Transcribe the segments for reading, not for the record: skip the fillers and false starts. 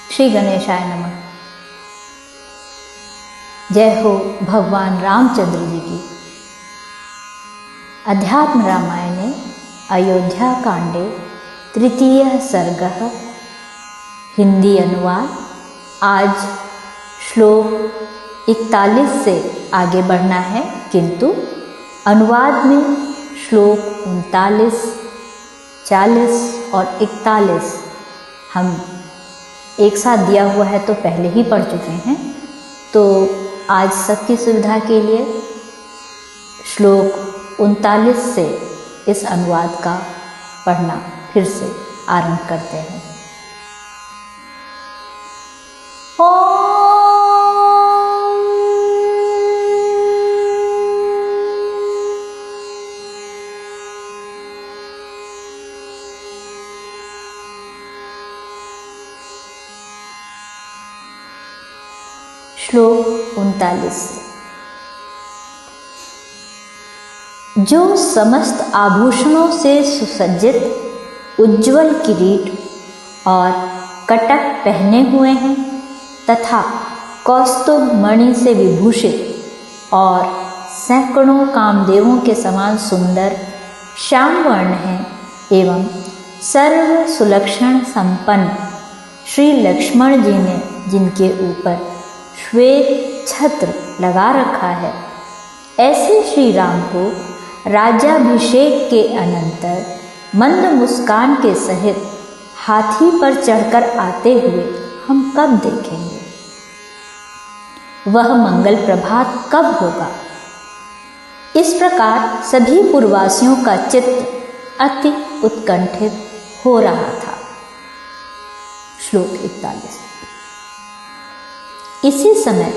श्री गणेशाय नमः। जय हो भगवान रामचंद्र जी की। अध्यात्म रामायणे अयोध्या कांडे तृतीय सर्गः हिंदी अनुवाद। आज श्लोक 41 से आगे बढ़ना है, किंतु अनुवाद में श्लोक 39, 40 और 41 हम एक साथ दिया हुआ है तो पहले ही पढ़ चुके हैं। तो आज सबकी सुविधा के लिए श्लोक 39 से इस अनुवाद का पढ़ना फिर से आरंभ करते हैं। श्लोक 39। जो समस्त आभूषणों से सुसज्जित उज्ज्वल किरीट और कटक पहने हुए हैं तथा कौस्तुभ मणि से विभूषित और सैकड़ों कामदेवों के समान सुंदर श्याम वर्ण हैं, एवं सर्व सुलक्षण संपन्न श्री लक्ष्मण जी ने जिनके ऊपर श्वेत छत्र लगा रखा है, ऐसे श्री राम को राज्याभिषेक के अनंतर मंद मुस्कान के सहित हाथी पर चढ़कर आते हुए हम कब देखेंगे? वह मंगल प्रभात कब होगा? इस प्रकार सभी पुरवासियों का चित्त अति उत्कंठित हो रहा था। श्लोक 41। इसी समय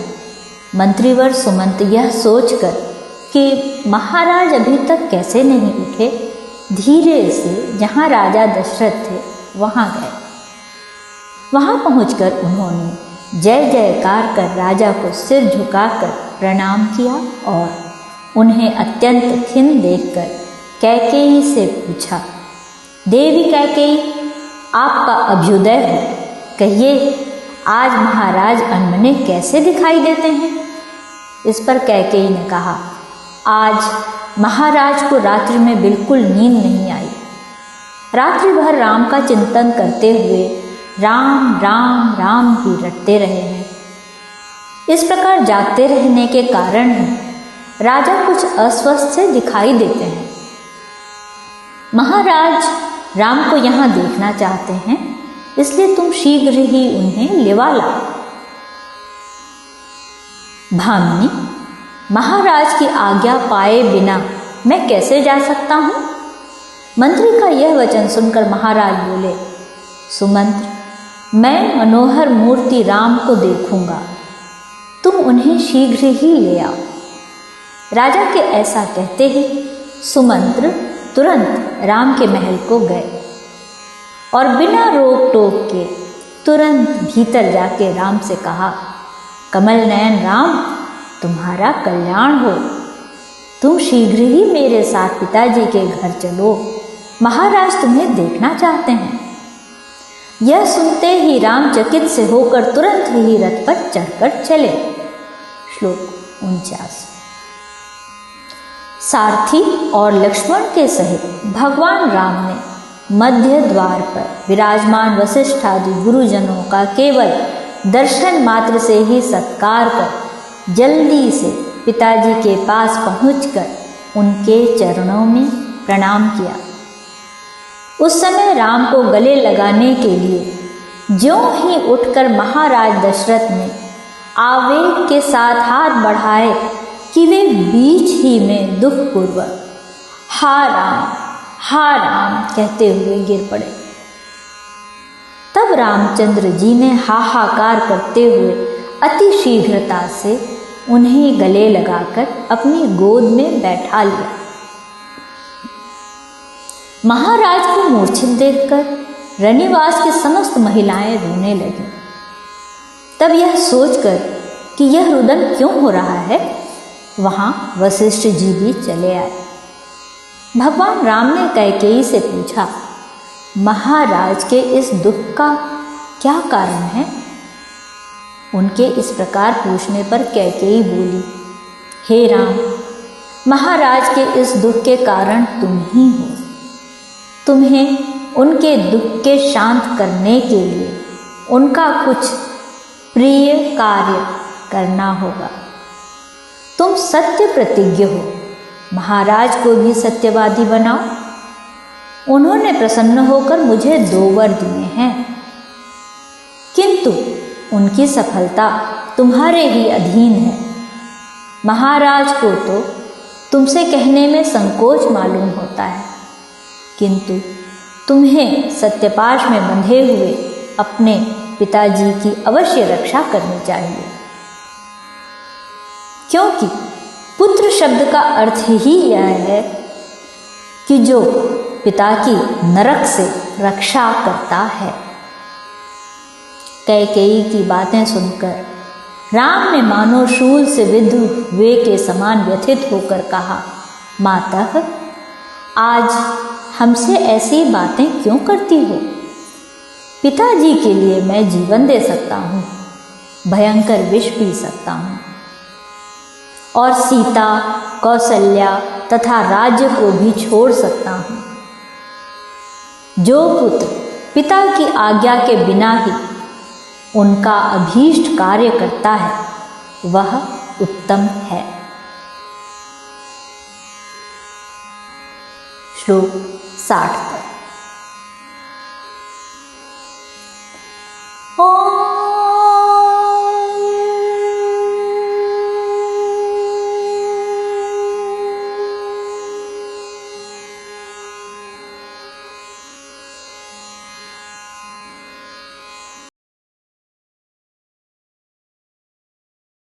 मंत्रीवर सुमंत यह सोचकर कि महाराज अभी तक कैसे नहीं उठे, धीरे से जहाँ राजा दशरथ थे वहाँ गए। वहाँ पहुँचकर उन्होंने जय जयकार कर राजा को सिर झुकाकर प्रणाम किया और उन्हें अत्यंत खिन्न देखकर कैकेयी से पूछा, देवी कैकेयी, आपका अभ्युदय हो, कहिए आज महाराज अनमने कैसे दिखाई देते हैं? इस पर कैकेयी ने कहा, आज महाराज को रात्रि में बिल्कुल नींद नहीं आई। रात्रि भर राम का चिंतन करते हुए राम राम राम ही रटते रहे हैं। इस प्रकार जागते रहने के कारण राजा कुछ अस्वस्थ से दिखाई देते हैं। महाराज राम को यहाँ देखना चाहते हैं, इसलिए तुम शीघ्र ही उन्हें लिवा लाओ। भामिनी, महाराज की आज्ञा पाए बिना मैं कैसे जा सकता हूँ? मंत्री का यह वचन सुनकर महाराज बोले, सुमंत्र, मैं मनोहर मूर्ति राम को देखूंगा, तुम उन्हें शीघ्र ही ले आओ। राजा के ऐसा कहते ही सुमंत्र तुरंत राम के महल को गए और बिना रोक टोक के तुरंत भीतर जाके राम से कहा, कमल नयन राम, तुम्हारा कल्याण हो, तुम शीघ्र ही मेरे साथ पिताजी के घर चलो, महाराज तुम्हें देखना चाहते हैं। यह सुनते ही राम चकित से होकर तुरंत ही रथ पर चढ़कर चले। श्लोक 49। सारथी और लक्ष्मण के सहित भगवान राम ने मध्य द्वार पर विराजमान वशिष्ठ आदि गुरुजनों का केवल दर्शन मात्र से ही सत्कार कर जल्दी से पिताजी के पास पहुंचकर उनके चरणों में प्रणाम किया। उस समय राम को गले लगाने के लिए ज्यों ही उठकर महाराज दशरथ ने आवेग के साथ हाथ बढ़ाए कि वे बीच ही में दुखपूर्वक हा राम कहते हुए गिर पड़े। तब रामचंद्र जी ने हाहाकार करते हुए अति शीघ्रता से उन्हें गले लगाकर अपनी गोद में बैठा लिया। महाराज को मूर्छित देखकर रनिवास की समस्त महिलाएं रोने लगीं। तब यह सोचकर कि यह रुदन क्यों हो रहा है, वहां वशिष्ठ जी भी चले आए। भगवान राम ने कैकेयी से पूछा, महाराज के इस दुख का क्या कारण है? उनके इस प्रकार पूछने पर कैकेयी बोली, हे राम, महाराज के इस दुख के कारण तुम ही हो। तुम्हें उनके दुख के शांत करने के लिए उनका कुछ प्रिय कार्य करना होगा। तुम सत्य प्रतिज्ञ हो, महाराज को भी सत्यवादी बनाओ। उन्होंने प्रसन्न होकर मुझे 2 वर दिए हैं, किंतु उनकी सफलता तुम्हारे ही अधीन है। महाराज को तो तुमसे कहने में संकोच मालूम होता है, किंतु तुम्हें सत्यपाश में बंधे हुए अपने पिताजी की अवश्य रक्षा करनी चाहिए, क्योंकि पुत्र शब्द का अर्थ ही यह है कि जो पिता की नरक से रक्षा करता है। कैकेयी की बातें सुनकर राम ने मानो शूल से विद्ध हुए के समान व्यथित होकर कहा, मातः, आज हमसे ऐसी बातें क्यों करती हो? पिताजी के लिए मैं जीवन दे सकता हूँ, भयंकर विष पी सकता हूँ और सीता, कौशल्या तथा राज्य को भी छोड़ सकता हूँ। जो पुत्र पिता की आज्ञा के बिना ही उनका अभीष्ट कार्य करता है, वह उत्तम है। श्लोक 60।